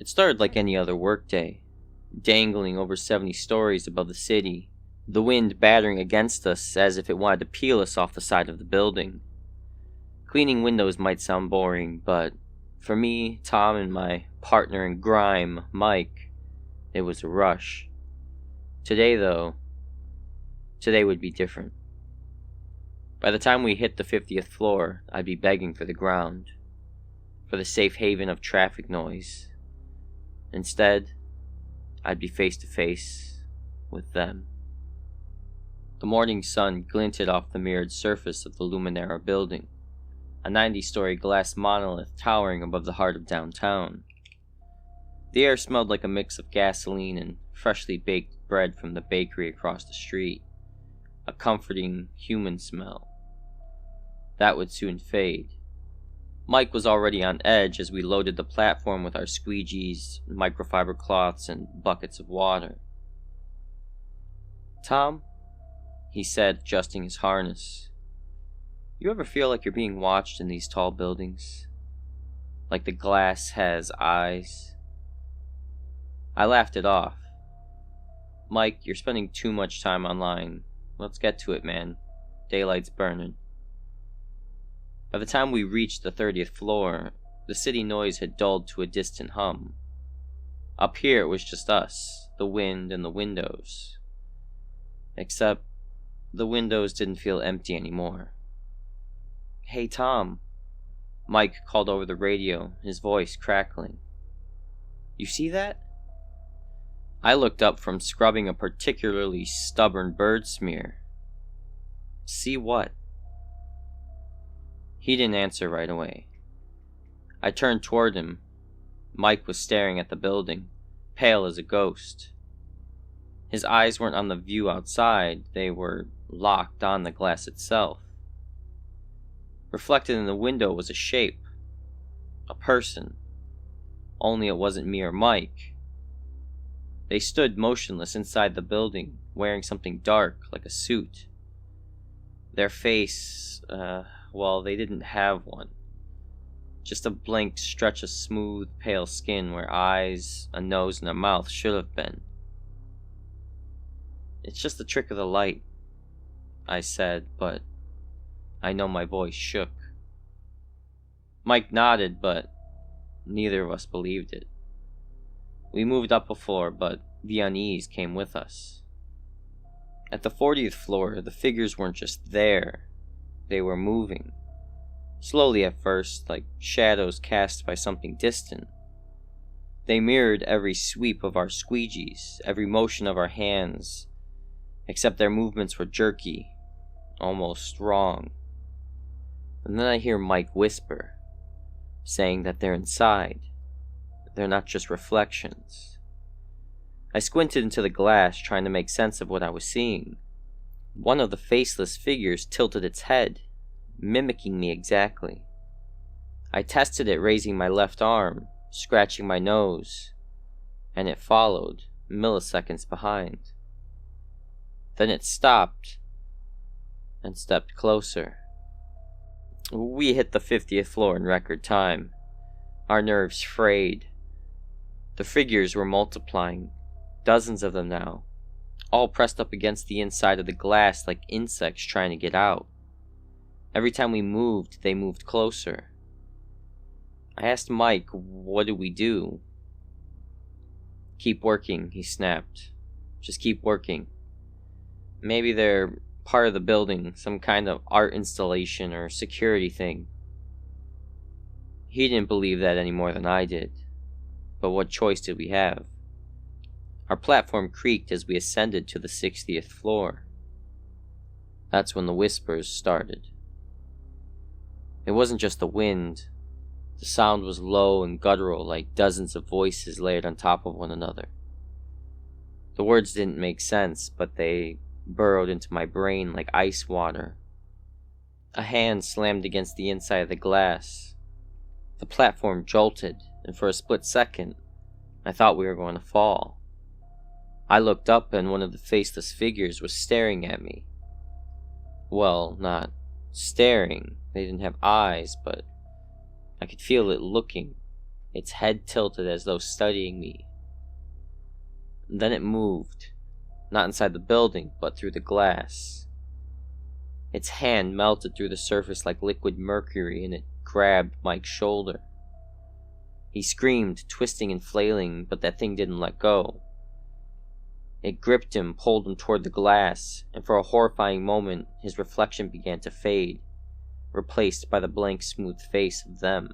It started like any other workday, dangling over 70 stories above the city, the wind battering against us as if it wanted to peel us off the side of the building. Cleaning windows might sound boring, but for me, Tom, and my partner in grime, Mike, it was a rush. Today would be different. By the time we hit the 50th floor, I'd be begging for the ground, for the safe haven of traffic noise. Instead, I'd be face to face with them. The morning sun glinted off the mirrored surface of the Luminara building, a 90-story glass monolith towering above the heart of downtown. The air smelled like a mix of gasoline and freshly baked bread from the bakery across the street, a comforting human smell. That would soon fade. Mike was already on edge as we loaded the platform with our squeegees, microfiber cloths, and buckets of water. "Tom," he said, adjusting his harness, "you ever feel like you're being watched in these tall buildings? Like the glass has eyes?" I laughed it off. "Mike, you're spending too much time online. Let's get to it, man. Daylight's burning." By the time we reached the 30th floor, the city noise had dulled to a distant hum. Up here it was just us, the wind, and the windows. Except, the windows didn't feel empty anymore. "Hey, Tom," Mike called over the radio, his voice crackling. "You see that?" I looked up from scrubbing a particularly stubborn bird smear. "See what?" He didn't answer right away. I turned toward him. Mike was staring at the building, pale as a ghost. His eyes weren't on the view outside, they were locked on the glass itself. Reflected in the window was a shape, a person, only it wasn't me or Mike. They stood motionless inside the building, wearing something dark like a suit. Their face, well, they didn't have one. Just a blank stretch of smooth, pale skin where eyes, a nose, and a mouth should have been. "It's just the trick of the light," I said, but I know my voice shook. Mike nodded, but neither of us believed it. We moved up a floor, but the unease came with us. At the 40th floor, the figures weren't just there. They were moving. Slowly at first, like shadows cast by something distant. They mirrored every sweep of our squeegees, every motion of our hands, except their movements were jerky, almost wrong. And then I hear Mike whisper, saying that they're inside. They're not just reflections. I squinted into the glass, trying to make sense of what I was seeing. One of the faceless figures tilted its head, mimicking me exactly. I tested it, raising my left arm, scratching my nose, and it followed, milliseconds behind. Then it stopped and stepped closer. We hit the 50th floor in record time. Our nerves frayed. The figures were multiplying, dozens of them now, all pressed up against the inside of the glass like insects trying to get out. Every time we moved, they moved closer. I asked Mike, "What do we do?" "Keep working," he snapped. "Just keep working. Maybe they're part of the building, some kind of art installation or security thing." He didn't believe that any more than I did. But what choice did we have? Our platform creaked as we ascended to the 60th floor. That's when the whispers started. It wasn't just the wind. The sound was low and guttural, like dozens of voices layered on top of one another. The words didn't make sense, but they burrowed into my brain like ice water. A hand slammed against the inside of the glass. The platform jolted, and for a split second, I thought we were going to fall. I looked up, and one of the faceless figures was staring at me. Well, not staring. They didn't have eyes, but I could feel it looking. its head tilted as though studying me. Then it moved, not inside the building, but through the glass. Its hand melted through the surface like liquid mercury, and it grabbed Mike's shoulder. He screamed, twisting and flailing, but that thing didn't let go. It gripped him, pulled him toward the glass, and for a horrifying moment, his reflection began to fade, replaced by the blank, smooth face of them.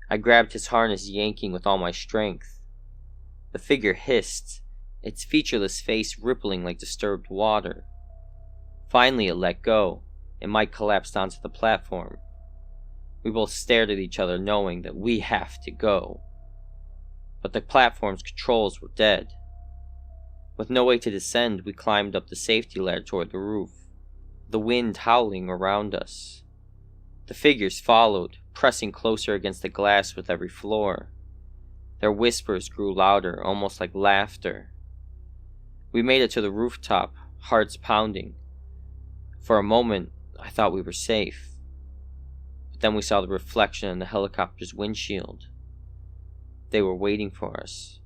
I grabbed his harness, yanking with all my strength. The figure hissed, its featureless face rippling like disturbed water. Finally, it let go, and Mike collapsed onto the platform. We both stared at each other, knowing that we have to go. But the platform's controls were dead. With no way to descend, we climbed up the safety ladder toward the roof, the wind howling around us. The figures followed, pressing closer against the glass with every floor. Their whispers grew louder, almost like laughter. We made it to the rooftop, hearts pounding. For a moment, I thought we were safe. But then we saw the reflection in the helicopter's windshield. They were waiting for us.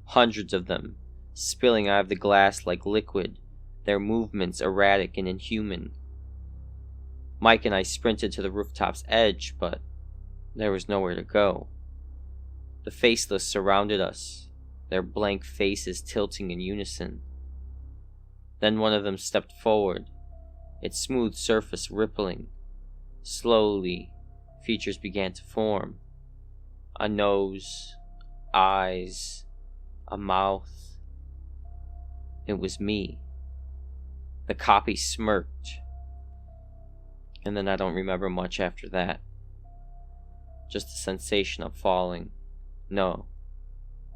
Hundreds of them, spilling out of the glass like liquid, their movements erratic and inhuman. Mike and I sprinted to the rooftop's edge, but there was nowhere to go. The Faceless surrounded us, their blank faces tilting in unison. Then one of them stepped forward, its smooth surface rippling. Slowly, features began to form. A nose, eyes, a mouth. It was me. The copy smirked. And then I don't remember much after that. Just the sensation of falling. No,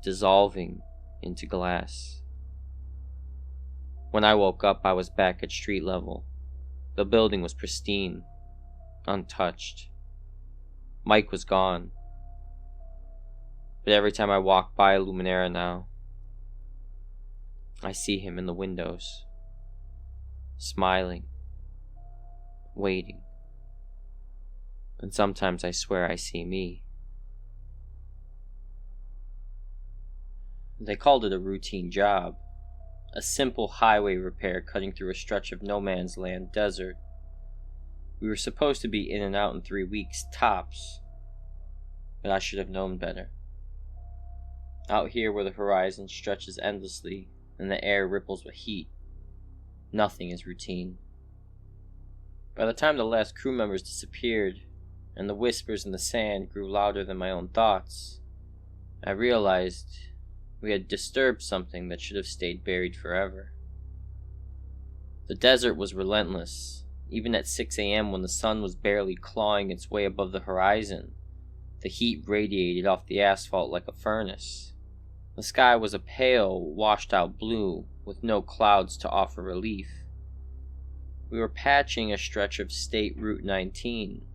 dissolving into glass. When I woke up, I was back at street level. The building was pristine, untouched. Mike was gone. But every time I walk by Luminera now, I see him in the windows, smiling, waiting. And sometimes I swear I see me. They called it a routine job, a simple highway repair cutting through a stretch of no man's land desert. We were supposed to be in and out in 3 weeks, tops, but I should have known better. Out here where the horizon stretches endlessly and the air ripples with heat, nothing is routine. By the time the last crew members disappeared, and the whispers in the sand grew louder than my own thoughts, I realized we had disturbed something that should have stayed buried forever. The desert was relentless, even at 6 a.m. when the sun was barely clawing its way above the horizon. The heat radiated off the asphalt like a furnace. The sky was a pale, washed-out blue, with no clouds to offer relief. We were patching a stretch of State Route 19.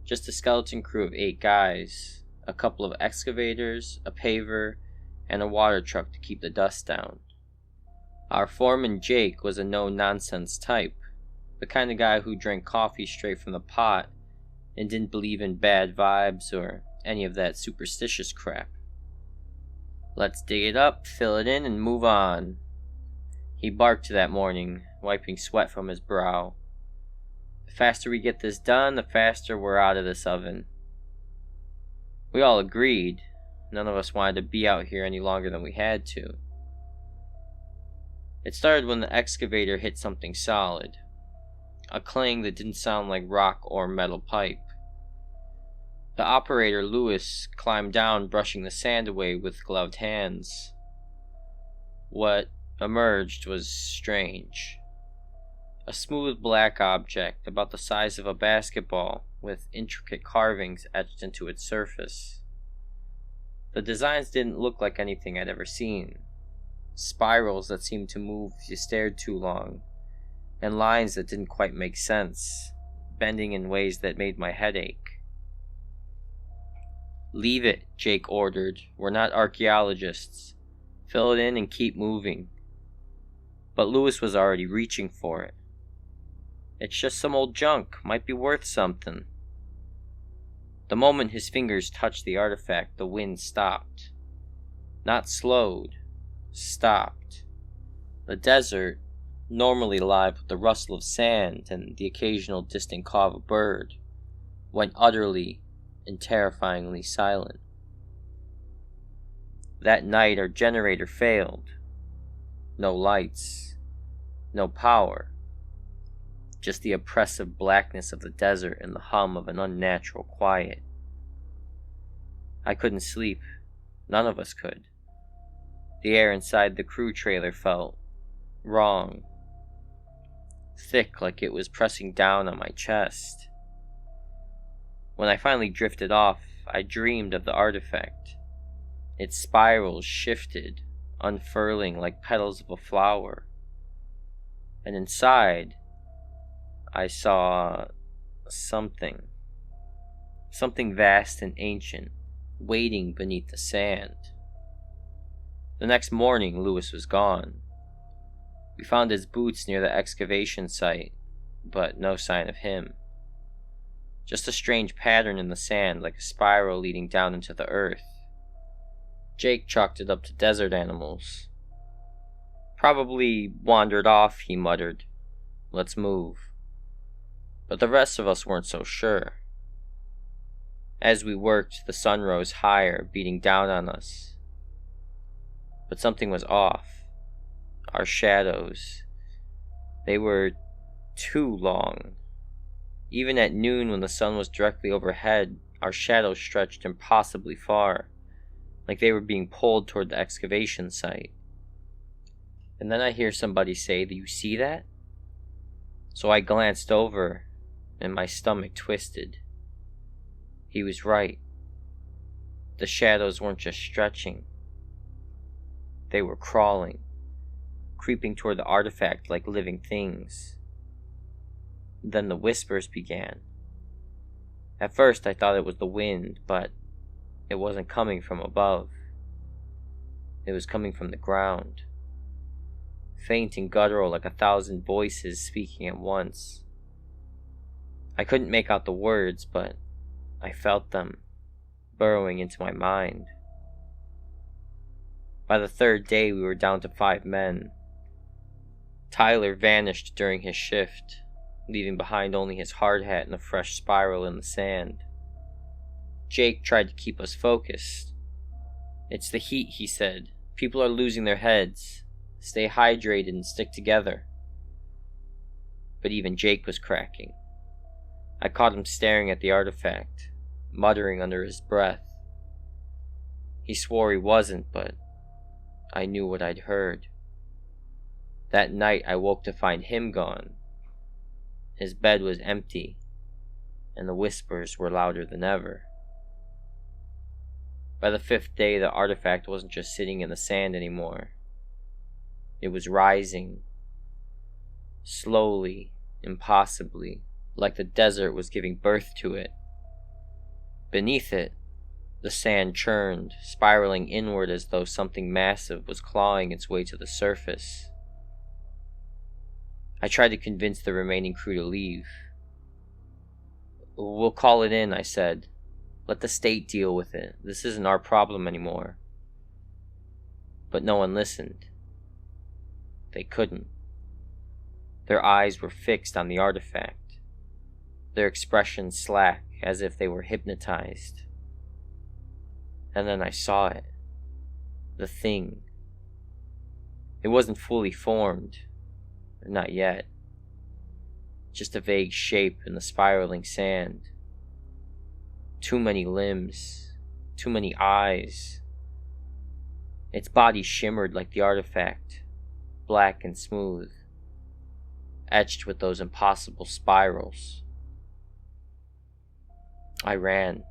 Just a skeleton crew of 8 guys, a couple of excavators, a paver, and a water truck to keep the dust down. Our foreman Jake was a no-nonsense type, the kind of guy who drank coffee straight from the pot and didn't believe in bad vibes or any of that superstitious crap. Let's dig it up, fill it in, and move on. He barked that morning, wiping sweat from his brow. The faster we get this done, the faster we're out of this oven. We all agreed. None of us wanted to be out here any longer than we had to. It started when the excavator hit something solid. A clang that didn't sound like rock or metal pipe. The operator, Lewis, climbed down, brushing the sand away with gloved hands. What emerged was strange. A smooth black object, about the size of a basketball, with intricate carvings etched into its surface. The designs didn't look like anything I'd ever seen. Spirals that seemed to move if you stared too long, and lines that didn't quite make sense, bending in ways that made my head ache. "Leave it," Jake ordered. "We're not archaeologists. Fill it in and keep moving." But Lewis was already reaching for it. "It's just some old junk. Might be worth something." The moment his fingers touched the artifact, the wind stopped. Not slowed, stopped. The desert, normally alive with the rustle of sand and the occasional distant caw of a bird, went utterly and terrifyingly silent. That night our generator failed. No lights, no power, just the oppressive blackness of the desert and the hum of an unnatural quiet. I couldn't sleep. None of us could. The air inside the crew trailer felt wrong, thick like it was pressing down on my chest. When I finally drifted off, I dreamed of the artifact. Its spirals shifted, unfurling like petals of a flower. And inside, I saw something vast and ancient, waiting beneath the sand. The next morning, Lewis was gone. We found his boots near the excavation site, but no sign of him. Just a strange pattern in the sand, like a spiral leading down into the earth. Jake chalked it up to desert animals. "Probably wandered off," he muttered. "Let's move." But the rest of us weren't so sure. As we worked, the sun rose higher, beating down on us. But something was off. Our shadows. They were too long. Even at noon, when the sun was directly overhead, our shadows stretched impossibly far, like they were being pulled toward the excavation site. And then I hear somebody say, "Do you see that?" So I glanced over, and my stomach twisted. He was right. The shadows weren't just stretching. They were crawling, creeping toward the artifact like living things. Then the whispers began. At first I thought it was the wind, but it wasn't coming from above. It was coming from the ground. Faint and guttural, like 1,000 voices speaking at once. I couldn't make out the words, but I felt them burrowing into my mind. By the third day, we were down to 5 men. Tyler vanished during his shift, leaving behind only his hard hat and a fresh spiral in the sand. Jake tried to keep us focused. "It's the heat," he said. "People are losing their heads. Stay hydrated and stick together." But even Jake was cracking. I caught him staring at the artifact, muttering under his breath. He swore he wasn't, but I knew what I'd heard. That night I woke to find him gone. His bed was empty, and the whispers were louder than ever. By the 5th day, the artifact wasn't just sitting in the sand anymore. It was rising, slowly, impossibly, like the desert was giving birth to it. Beneath it, the sand churned, spiraling inward as though something massive was clawing its way to the surface. I tried to convince the remaining crew to leave. "We'll call it in," I said. "Let the state deal with it. This isn't our problem anymore." But no one listened. They couldn't. Their eyes were fixed on the artifact, their expressions slack, as if they were hypnotized. And then I saw it. The thing. It wasn't fully formed. Not yet. Just a vague shape in the spiraling sand. Too many limbs. Too many eyes. Its body shimmered like the artifact, black and smooth, etched with those impossible spirals. I ran.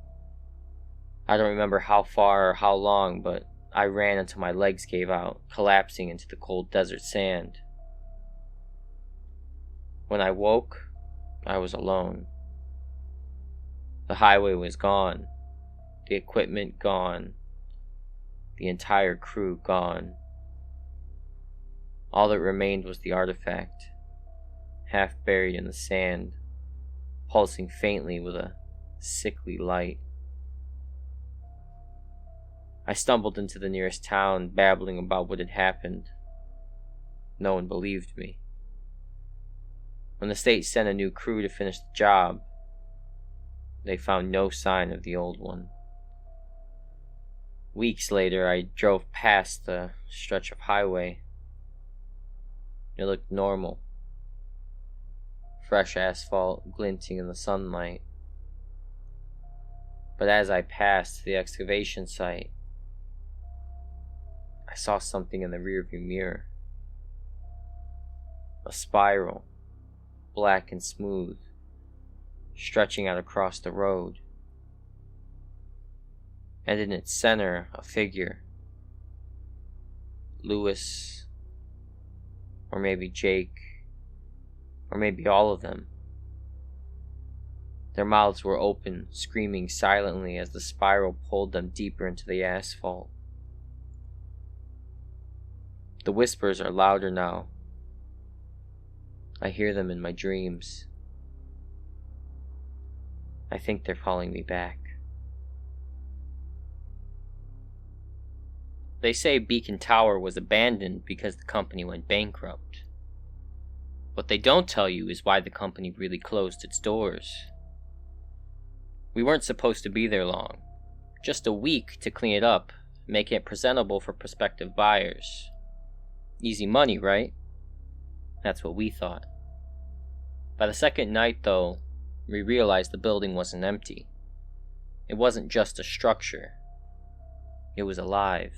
I don't remember how far or how long, but I ran until my legs gave out, collapsing into the cold desert sand. When I woke, I was alone. The highway was gone, the equipment gone, the entire crew gone. All that remained was the artifact, half buried in the sand, pulsing faintly with a sickly light. I stumbled into the nearest town, babbling about what had happened. No one believed me. When the state sent a new crew to finish the job, they found no sign of the old one. Weeks later, I drove past the stretch of highway. It looked normal. Fresh asphalt glinting in the sunlight. But as I passed the excavation site, I saw something in the rearview mirror. A spiral, black and smooth, stretching out across the road. And in its center, a figure. Lewis, or maybe Jake, or maybe all of them. Their mouths were open, screaming silently as the spiral pulled them deeper into the asphalt. The whispers are louder now. I hear them in my dreams. I think they're calling me back. They say Beacon Tower was abandoned because the company went bankrupt. What they don't tell you is why the company really closed its doors. We weren't supposed to be there long. Just a week to clean it up, make it presentable for prospective buyers. Easy money, right? That's what we thought. By the second night, though, we realized the building wasn't empty. It wasn't just a structure. It was alive.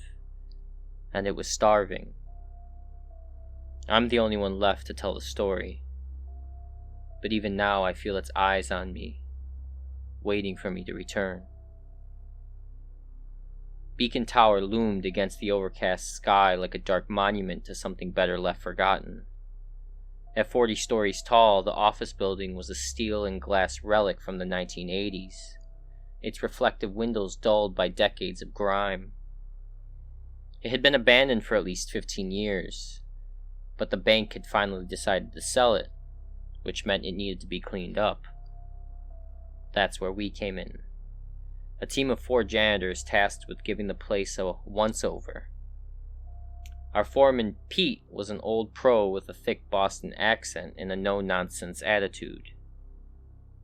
And it was starving. I'm the only one left to tell the story. But even now I feel its eyes on me, waiting for me to return. Beacon Tower loomed against the overcast sky like a dark monument to something better left forgotten. At 40 stories tall, the office building was a steel and glass relic from the 1980s, its reflective windows dulled by decades of grime. It had been abandoned for at least 15 years, but the bank had finally decided to sell it, which meant it needed to be cleaned up. That's where we came in. A team of 4 janitors tasked with giving the place a once-over. Our foreman, Pete, was an old pro with a thick Boston accent and a no-nonsense attitude.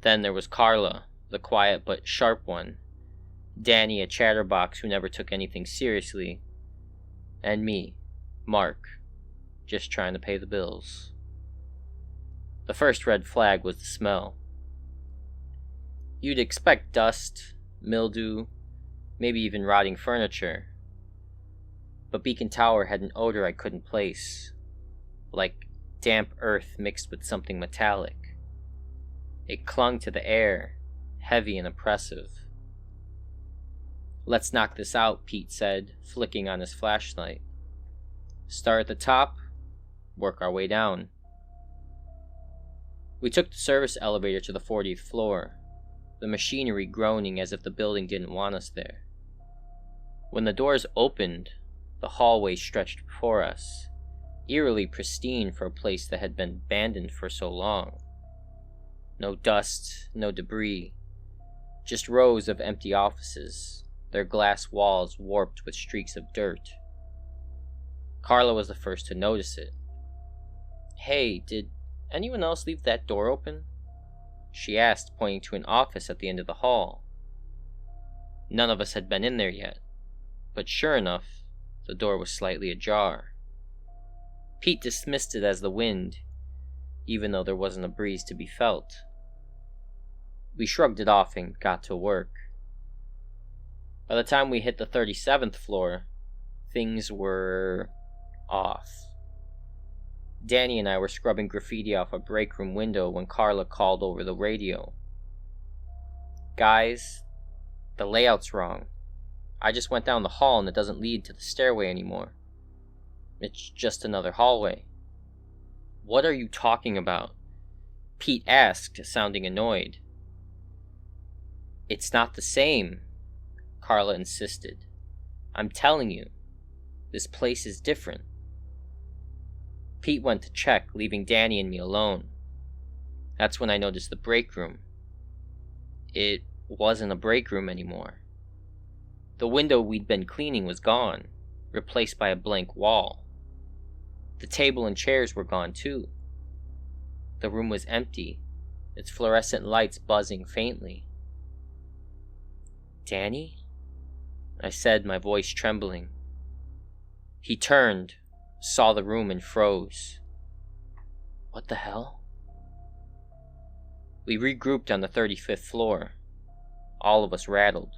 Then there was Carla, the quiet but sharp one, Danny, a chatterbox who never took anything seriously, and me, Mark, just trying to pay the bills. The first red flag was the smell. You'd expect dust, mildew, maybe even rotting furniture. But Beacon Tower had an odor I couldn't place, like damp earth mixed with something metallic. It clung to the air, heavy and oppressive. "Let's knock this out," Pete said, flicking on his flashlight. "Start at the top, work our way down." We took the service elevator to the 40th floor, the machinery groaning as if the building didn't want us there. When the doors opened, the hallway stretched before us, eerily pristine for a place that had been abandoned for so long. No dust, no debris, just rows of empty offices, their glass walls warped with streaks of dirt. Carla was the first to notice it. "Hey, did anyone else leave that door open?" she asked, pointing to an office at the end of the hall. None of us had been in there yet, but sure enough, the door was slightly ajar. Pete dismissed it as the wind, even though there wasn't a breeze to be felt. We shrugged it off and got to work. By the time we hit the 37th floor, things were off. Danny and I were scrubbing graffiti off a break room window when Carla called over the radio. "Guys, the layout's wrong. I just went down the hall and it doesn't lead to the stairway anymore. It's just another hallway." "What are you talking about?" Pete asked, sounding annoyed. "It's not the same," Carla insisted. "I'm telling you, this place is different." Pete went to check, leaving Danny and me alone. That's when I noticed the break room. It wasn't a break room anymore. The window we'd been cleaning was gone, replaced by a blank wall. The table and chairs were gone too. The room was empty, its fluorescent lights buzzing faintly. "Danny?" I said, my voice trembling. He turned, saw the room, and froze. What the hell? We regrouped on the 35th floor, all of us rattled.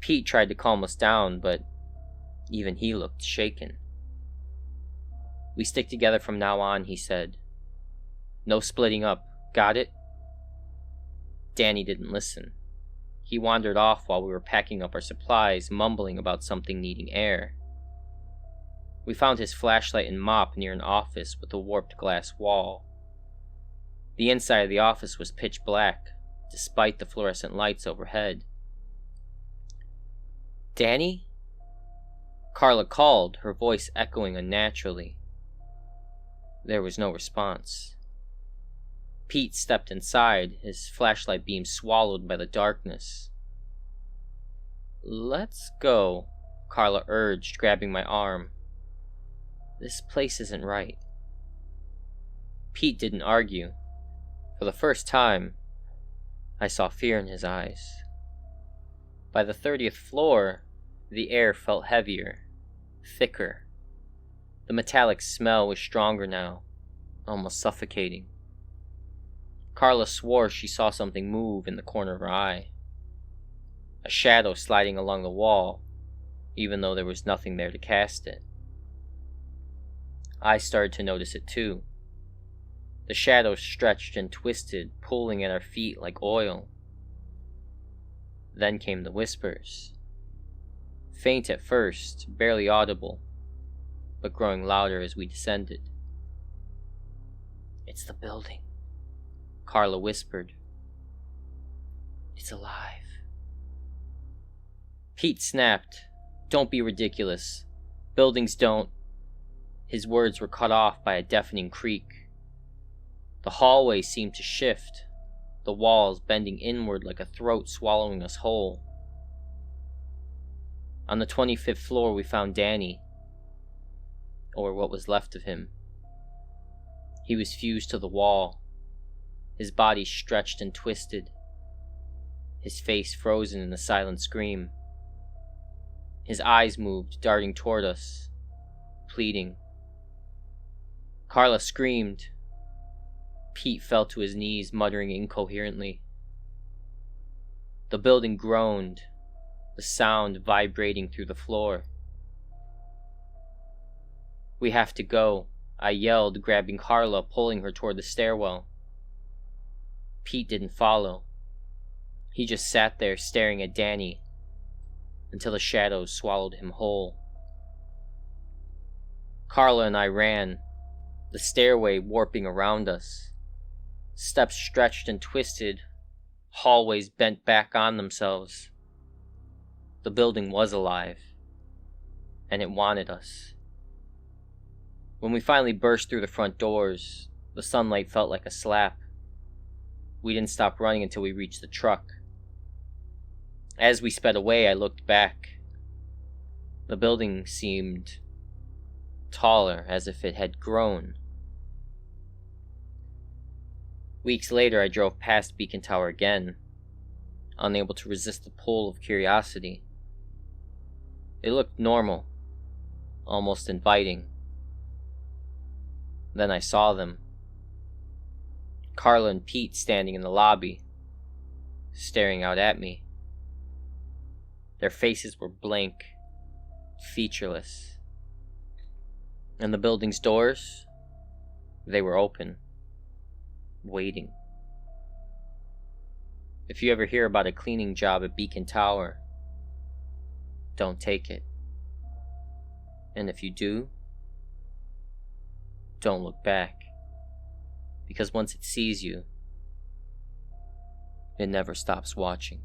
Pete tried to calm us down, but even he looked shaken. "We stick together from now on," he said. "No splitting up, got it?" Danny didn't listen. He wandered off while we were packing up our supplies, mumbling about something needing air. We found his flashlight and mop near an office with a warped glass wall. The inside of the office was pitch black, despite the fluorescent lights overhead. "Danny?" Carla called, her voice echoing unnaturally. There was no response. Pete stepped inside, his flashlight beam swallowed by the darkness. "Let's go," Carla urged, grabbing my arm. "This place isn't right." Pete didn't argue. For the first time, I saw fear in his eyes. By the 30th floor, the air felt heavier, thicker. The metallic smell was stronger now, almost suffocating. Carla swore she saw something move in the corner of her eye. A shadow sliding along the wall, even though there was nothing there to cast it. I started to notice it too. The shadow stretched and twisted, pulling at our feet like oil. Then came the whispers. Faint at first, barely audible, but growing louder as we descended. "It's the building," Carla whispered. "It's alive." Pete snapped, "Don't be ridiculous. Buildings don't..." His words were cut off by a deafening creak. The hallway seemed to shift, the walls bending inward like a throat swallowing us whole. On the 25th floor we found Danny, or what was left of him. He was fused to the wall, his body stretched and twisted, his face frozen in a silent scream. His eyes moved, darting toward us, pleading. Carla screamed. Pete fell to his knees, muttering incoherently. The building groaned, the sound vibrating through the floor. "We have to go," I yelled, grabbing Carla, pulling her toward the stairwell. Pete didn't follow. He just sat there staring at Danny until the shadows swallowed him whole. Carla and I ran, the stairway warping around us. Steps stretched and twisted, hallways bent back on themselves. The building was alive, and it wanted us. When we finally burst through the front doors, the sunlight felt like a slap. We didn't stop running until we reached the truck. As we sped away, I looked back. The building seemed taller, as if it had grown. Weeks later, I drove past Beacon Tower again, unable to resist the pull of curiosity. It looked normal, almost inviting. Then I saw them. Carla and Pete standing in the lobby, staring out at me. Their faces were blank, featureless. And the building's doors, they were open, waiting. If you ever hear about a cleaning job at Beacon Tower, don't take it. And if you do, don't look back. Because once it sees you, it never stops watching.